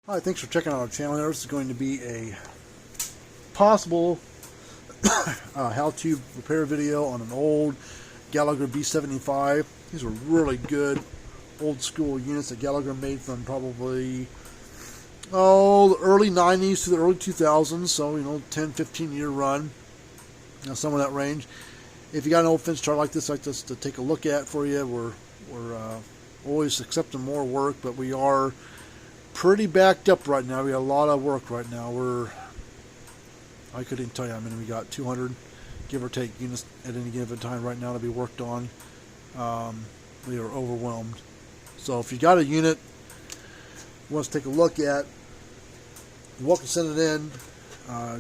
Hi, thanks for checking out our channel. This is going to be a possible how-to repair video on an old Gallagher B75. These are really good old school units that Gallagher made from probably the early 90s to the early 2000s, so 10-15 year run, some of that range. If you got an old fence chart like this to take a look at for you, we're always accepting more work, but we are pretty backed up right now. We got a lot of work right now. I couldn't tell you how many we got. 200, give or take, units at any given time right now to be worked on. We are overwhelmed. So if you got a unit you want to take a look at, you're welcome to send it in.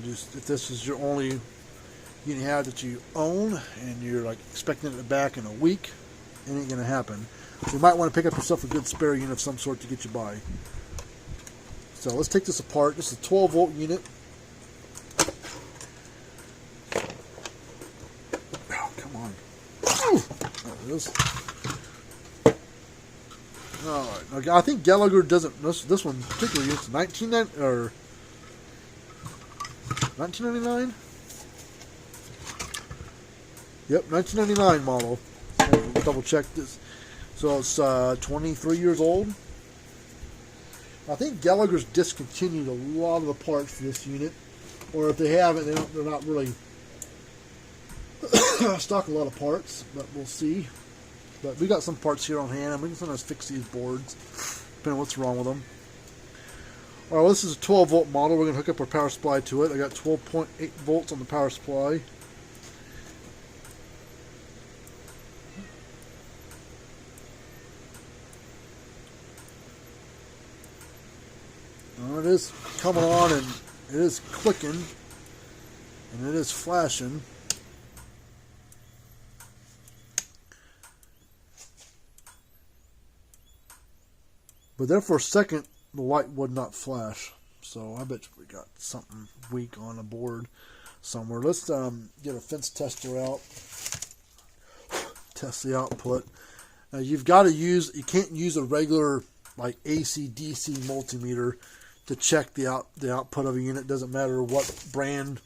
Just if this is your only unit you have that you own and you're like expecting it back in a week, it ain't gonna happen. So you might want to pick up yourself a good spare unit of some sort to get you by. So let's take this apart. This is a 12 volt unit. Oh, come on. There it is. Alright, okay, I think Gallagher doesn't, this one particularly, it's 1999? Yep, 1999 model. We'll double check this. So it's 23 years old. I think Gallagher's discontinued a lot of the parts for this unit, or if they haven't, they're not really stock a lot of parts, but we'll see. But we got some parts here on hand, and we can sometimes fix these boards, depending on what's wrong with them. Alright, well, this is a 12 volt model. We're going to hook up our power supply to it. I got 12.8 volts on the power supply. It is coming on, and it is clicking, and it is flashing. But there for a second, the light would not flash. So I bet you we got something weak on the board somewhere. Let's get a fence tester out, test the output. Now you can't use a regular like AC DC multimeter to check the output of a unit. Doesn't matter what brand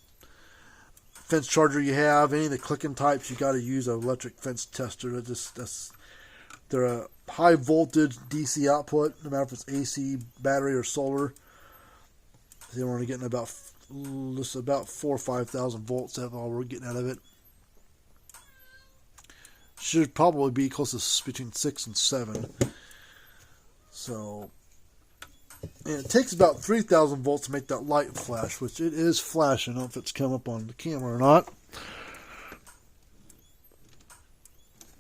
fence charger you have, any of the clicking types, you got to use an electric fence tester. They're a high voltage DC output, no matter if it's AC, battery, or solar. They're only getting about 4,000 or 5,000 volts. That's all we're getting out of it. Should probably be close to between 6 and 7. So, and it takes about 3,000 volts to make that light flash, which it is flashing. I don't know if it's come up on the camera or not.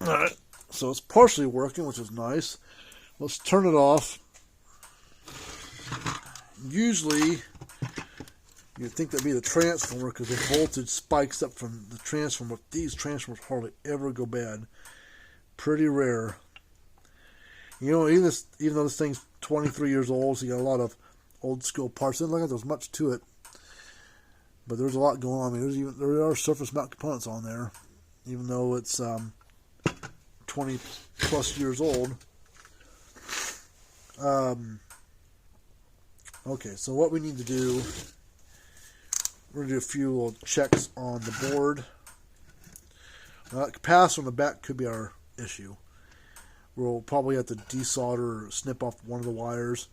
Alright, so it's partially working, which is nice. Let's turn it off. Usually, you'd think that'd be the transformer because the voltage spikes up from the transformer. But these transformers hardly ever go bad. Pretty rare. Even though this thing's 23 years old, so you got a lot of old school parts. It doesn't look like there's much to it, but there's a lot going on. I mean, there are surface mount components on there, even though it's 20 plus years old. Okay, so what we need to do, we're gonna do a few little checks on the board. Now, that capacitor on the back could be our issue. We'll probably have to desolder or snip off one of the wires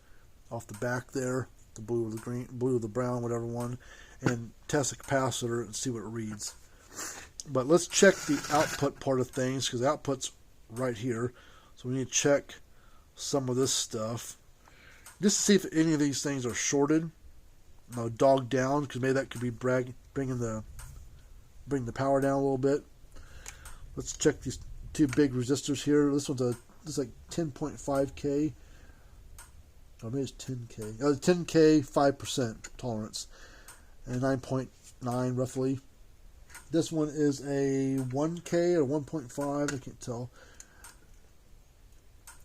off the back there, the blue or the green, blue or the brown, whatever one, and test the capacitor and see what it reads. But let's check the output part of things, because the output's right here. So we need to check some of this stuff just to see if any of these things are shorted, dogged down, because maybe that could be bringing the power down a little bit. Let's check these two big resistors here. This one's like 10.5K. Or maybe it's 10K. 10K, 5% tolerance. And 9.9 roughly. This one is a 1K or 1.5. I can't tell.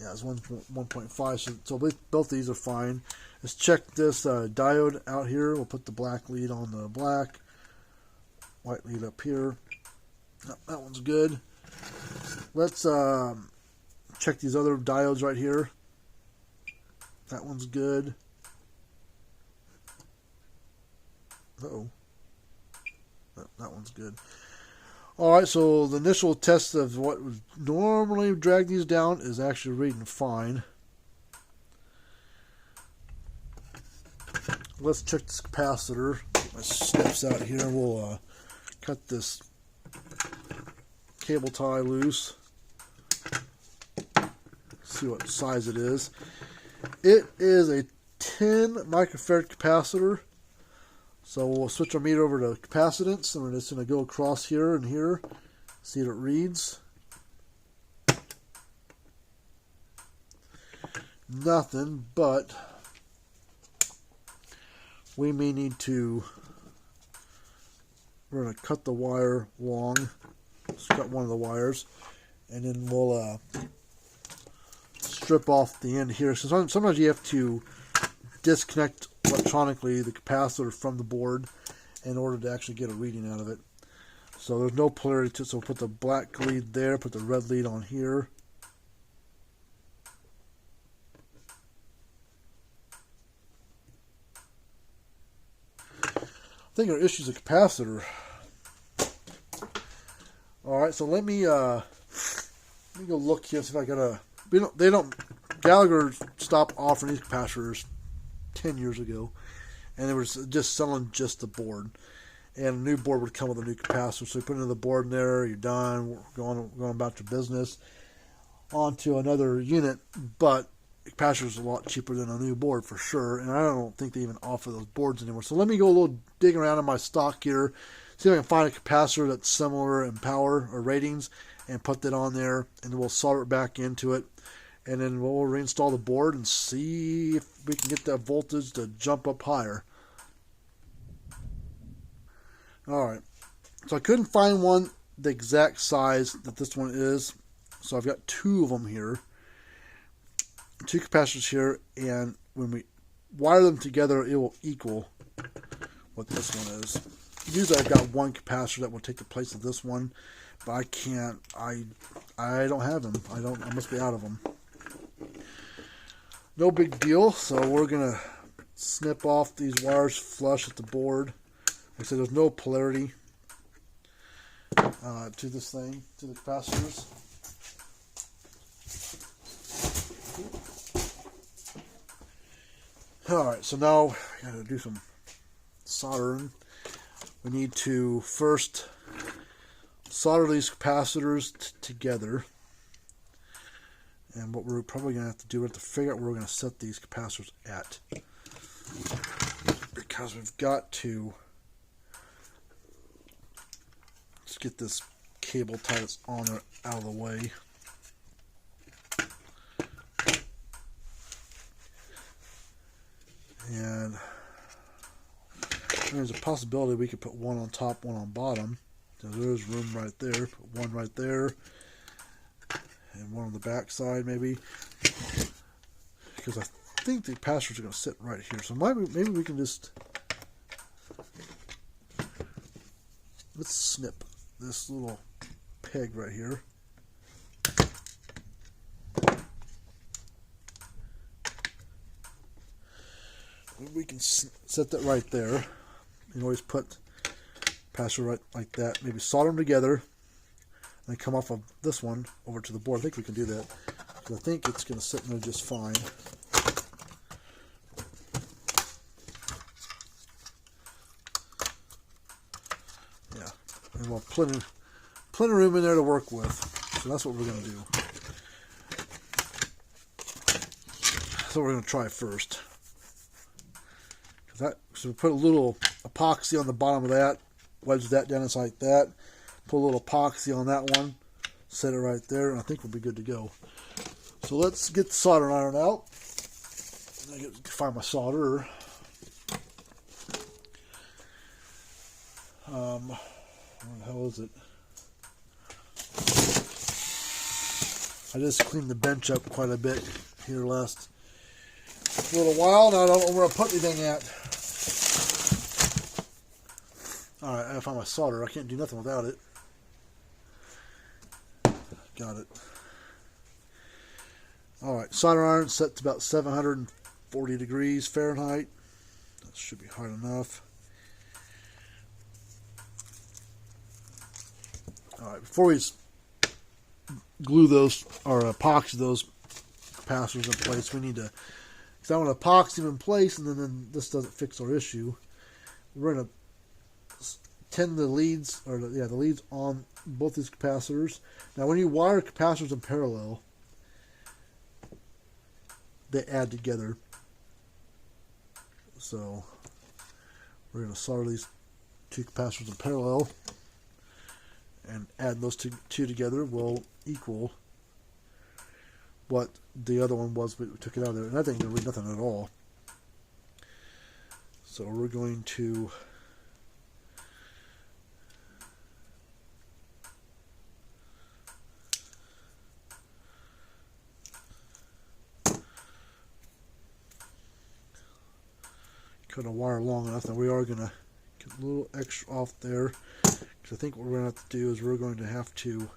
Yeah, it's 1.5. So both these are fine. Let's check this diode out here. We'll put the black lead on the black. White lead up here. That one's good. Let's check these other diodes right here. That one's good. Uh-oh. That one's good. Alright, so the initial test of what would normally drag these down is actually reading fine. Let's check this capacitor. Get my snips out here. We'll cut this cable tie loose. See what size it is. It is a 10 microfarad capacitor. So we'll switch our meter over to capacitance, and we're just going to go across here and here. See what it reads. Nothing, but we may need to, we're going to cut the wire long. Just cut one of the wires, and then we'll strip off the end here. So sometimes you have to disconnect electronically the capacitor from the board in order to actually get a reading out of it. So there's no polarity to it, so we'll put the black lead there, put the red lead on here. I think our issue is a capacitor. Alright, so let me go look here, see if I got a... Gallagher stopped offering these capacitors 10 years ago, and they were just selling just the board, and a new board would come with a new capacitor. So you put another board in there, you're done, going about your business, onto another unit. But the capacitor is a lot cheaper than a new board for sure, and I don't think they even offer those boards anymore. So let me go a little dig around in my stock here, see if I can find a capacitor that's similar in power or ratings, and put that on there, and we'll solder it back into it. And then we'll reinstall the board and see if we can get that voltage to jump up higher. Alright, so I couldn't find one the exact size that this one is, so I've got two of them here, two capacitors here, and when we wire them together it will equal what this one is. Usually I've got one capacitor that will take the place of this one, but I can't, I don't have them. I must be out of them. No big deal, so we're going to snip off these wires flush at the board. Like I said, there's no polarity to this thing, to the capacitors. Alright, so now we got to do some soldering. We need to first solder these capacitors together. And what we're probably going to have to do, we have to figure out where we're going to set these capacitors at. Because we've got to just get this cable tie that's on there out of the way. And there's a possibility we could put one on top, one on bottom. So there's room right there. Put one right there. And one on the back side, maybe, because I think the capacitors are going to sit right here. So maybe we can just let's snip this little peg right here. We can set that right there. You can always put capacitor right like that. Maybe solder them together. And come off of this one over to the board. I think we can do that. I think it's going to sit in there just fine. Yeah, and we'll have plenty of room in there to work with. So that's what we're going to do. That's what we're going to try first. So we put a little epoxy on the bottom of that, wedge that down inside like that. Put a little epoxy on that one, set it right there, and I think we'll be good to go. So let's get the soldering iron out. I can find my solderer. Where the hell is it? I just cleaned the bench up quite a bit here last little while. Now I don't know where I put anything at. Alright, I found my solder. I can't do nothing without it. Got it. Alright, solder iron set to about 740 degrees Fahrenheit. That should be hot enough. All right, before we glue those or epoxy those capacitors in place, we need to, because I want to epoxy them in place, and then this doesn't fix our issue. We're going to tin the leads, or the leads on both these capacitors. Now, when you wire capacitors in parallel, they add together. So we're going to solder these two capacitors in parallel, and add those two together will equal what the other one was, but we took it out of there. And I think there was nothing at all. So we're going to cut a wire long enough that we are going to get a little extra off there, because I think what we're going to have to do is we're going to have to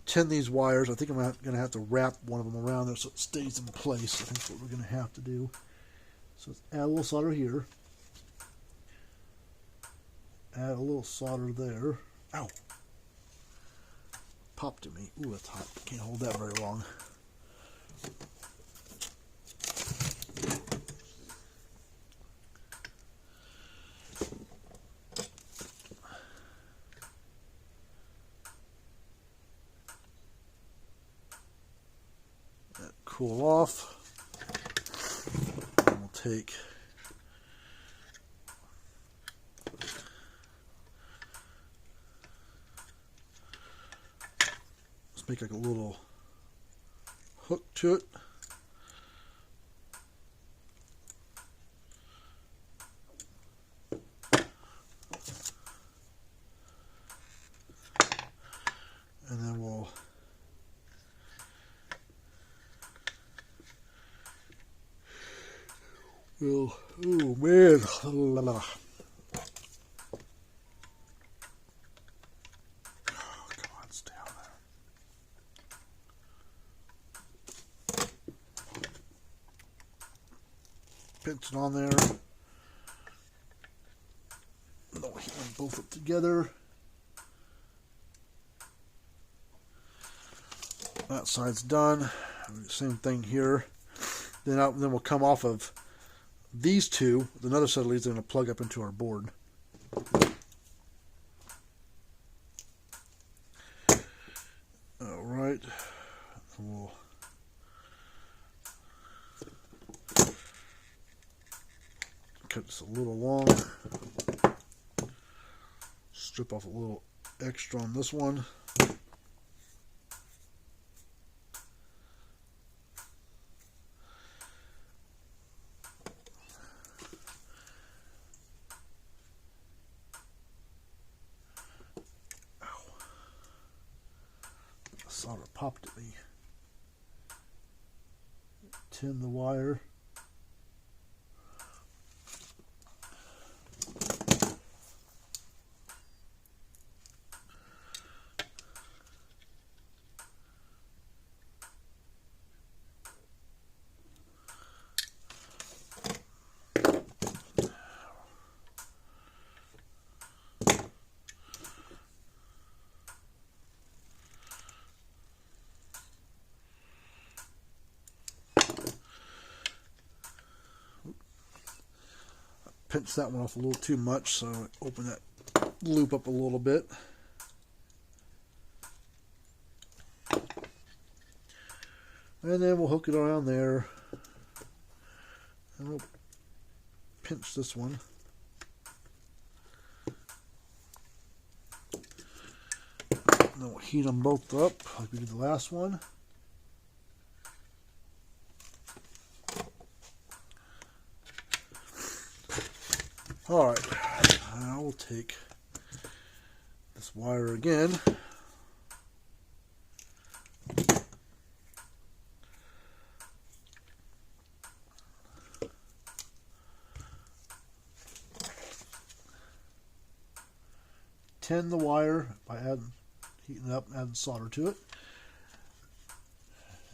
tin these wires. I think I'm going to have to wrap one of them around there so it stays in place. I think that's what we're going to have to do. So let's add a little solder here. Add a little solder there. Ow! Popped at me. Ooh, that's hot. Can't hold that very long. That cool off. And we'll take make like a little hook to it. And then we'll oh man. Pinch it on there. They'll heat them both up together. That side's done. Same thing here. Then we'll come off of these two. Another set of leads are going to plug up into our board. All right. We'll cut this a little long. Strip off a little extra on this one. Ow. The solder popped at me. Tin the wire. Pinch that one off a little too much, so open that loop up a little bit. And then we'll hook it around there. And we'll pinch this one. And then we'll heat them both up like we did the last one. Alright, I will take this wire again. Tin the wire by heating it up and adding solder to it.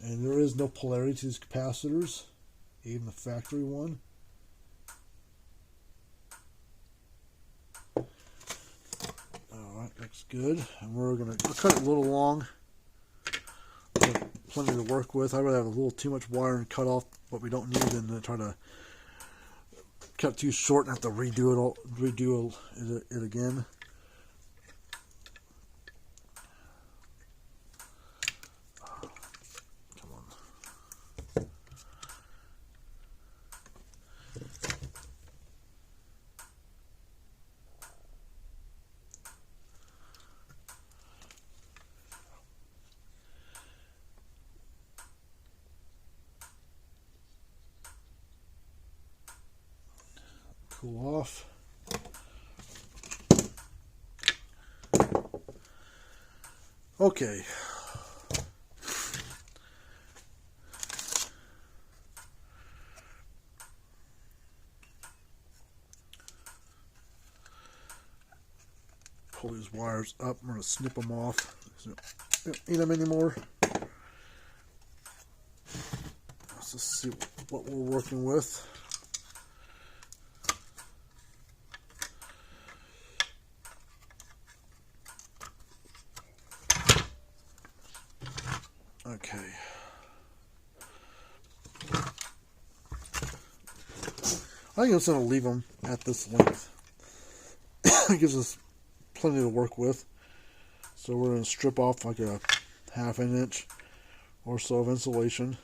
And there is no polarity to these capacitors, even the factory one. Alright, let's good. And we'll cut it a little long. Plenty to work with. I'd rather have a little too much wire and cut off what we don't need than to try to cut too short and have to redo it again. Come on. Cool off. Okay. Pull these wires up. I'm going to snip them off. So I don't need them anymore. Let's just see what we're working with. Okay. I think I'm just going to leave them at this length. It gives us plenty to work with. So we're going to strip off like a 1/2 inch or so of insulation.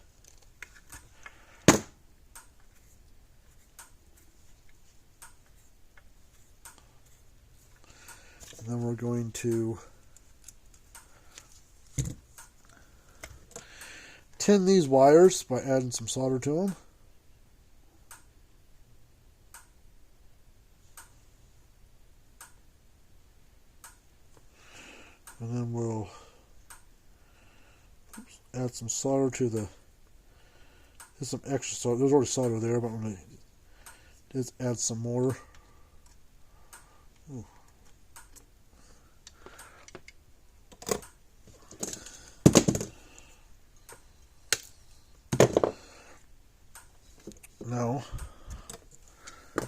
And then we're going to tin these wires by adding some solder to them. And then we'll add some solder to the, there's some extra solder, there's already solder there, but I'm going to just add some more. Ooh. Now, get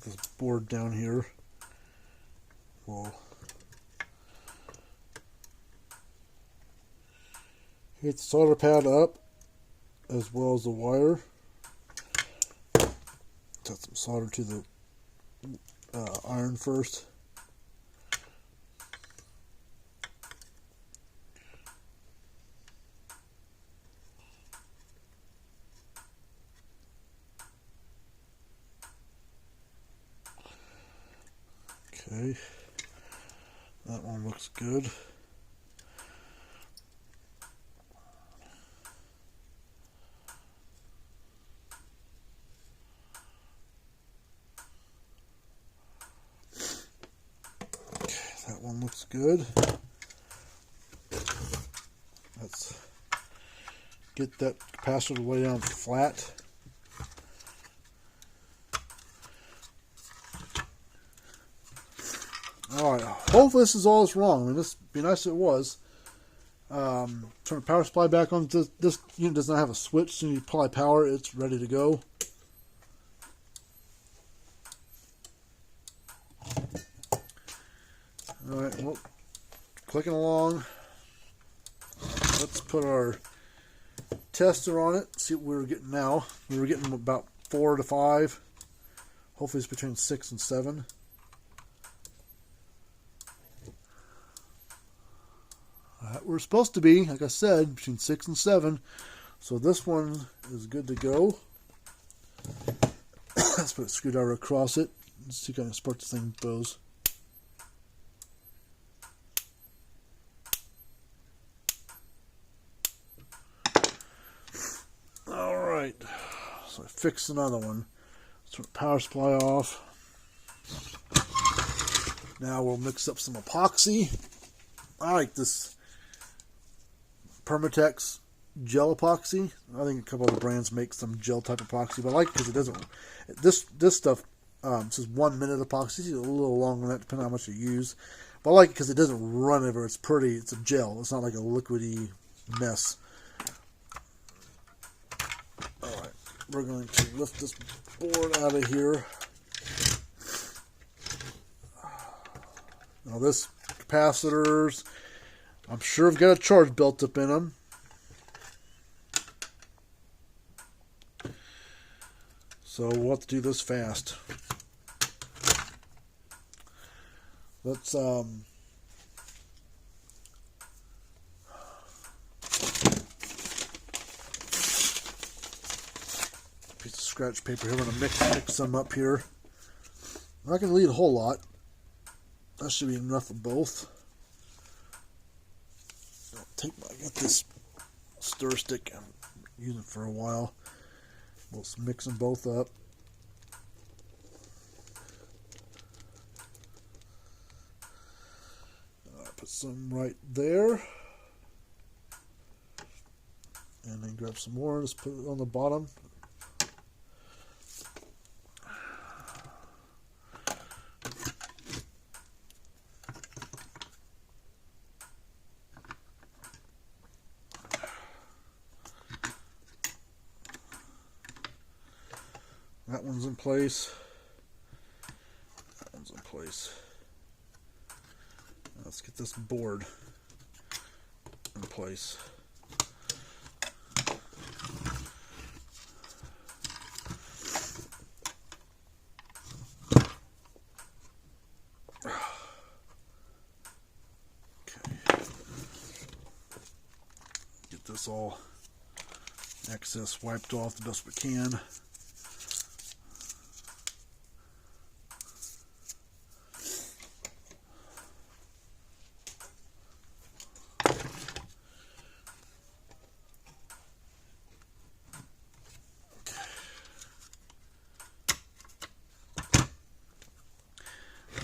this board down here. We'll hit the solder pad up as well as the wire. Set some solder to the iron first. Okay, that one looks good. Okay, that one looks good. Let's get that capacitor to lay down flat. Alright, hopefully this is all that's wrong. I mean, this would be nice if it was. Turn the power supply back on. This unit does not have a switch, so you apply power, it's ready to go. Alright, well, clicking along. Let's put our tester on it, see what we're getting now. We were getting about 4 to 5. Hopefully it's between 6 and 7. We're supposed to be, like I said, between 6 and 7. So this one is good to go. Let's put a screwdriver across it. Let's see kind of spark this thing goes. Alright. So I fixed another one. Let's turn the power supply off. Now we'll mix up some epoxy. I like this Permatex gel epoxy. I think a couple other brands make some gel type epoxy, but I like it because it doesn't. This stuff says 1 minute epoxy. It's a little longer than that, depending on how much you use. But I like it because it doesn't run ever. It's pretty. It's a gel. It's not like a liquidy mess. All right, we're going to lift this board out of here. Now this capacitors, I'm sure have got a charge built up in them. So we'll have to do this fast. Let's piece of scratch paper here. We're gonna mix them up here. I'm not gonna need a whole lot. That should be enough for both. I got this stir stick I'm using for a while. We'll mix them both up. Put some right there. And then grab some more. Just put it on the bottom. That one's in place. That one's in place. Now let's get this board in place. Okay. Get this all excess wiped off the best we can.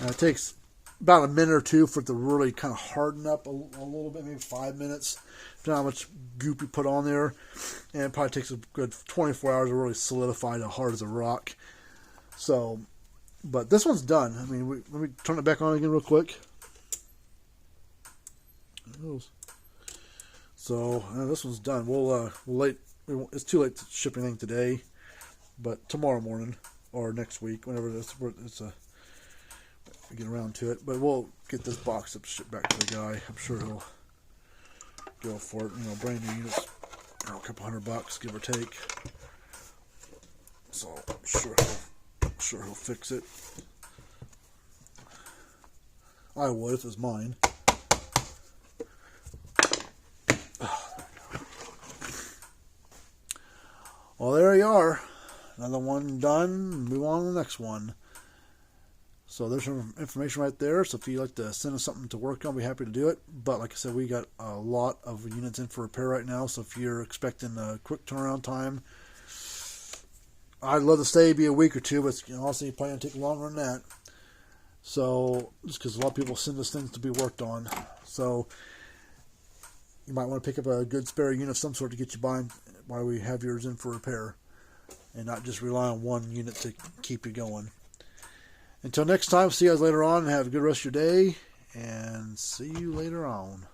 It takes about a minute or two for it to really kind of harden up a little bit, maybe 5 minutes, depending on how much goop you put on there. And it probably takes a good 24 hours to really solidify it hard as a rock. So, but this one's done. I mean, let me turn it back on again real quick. So, this one's done. We'll wait. It's too late to ship anything today, but tomorrow morning or next week, whenever we get around to it. But we'll get this box up, shipped back to the guy. I'm sure he'll go for it. You know, brand new units, a couple $100, give or take. So I'm sure he'll fix it. I would if it was mine. Well, there you are. Another one done. Move on to the next one. So there's some information right there. So if you'd like to send us something to work on, we'll be happy to do it. But like I said, we got a lot of units in for repair right now. So if you're expecting a quick turnaround time, I'd love to say it'd be a week or two, but honestly, it's probably going to take longer than that. So just because a lot of people send us things to be worked on. So you might want to pick up a good spare unit of some sort to get you by while we have yours in for repair, and not just rely on one unit to keep you going. Until next time, see you guys later on, and have a good rest of your day, and see you later on.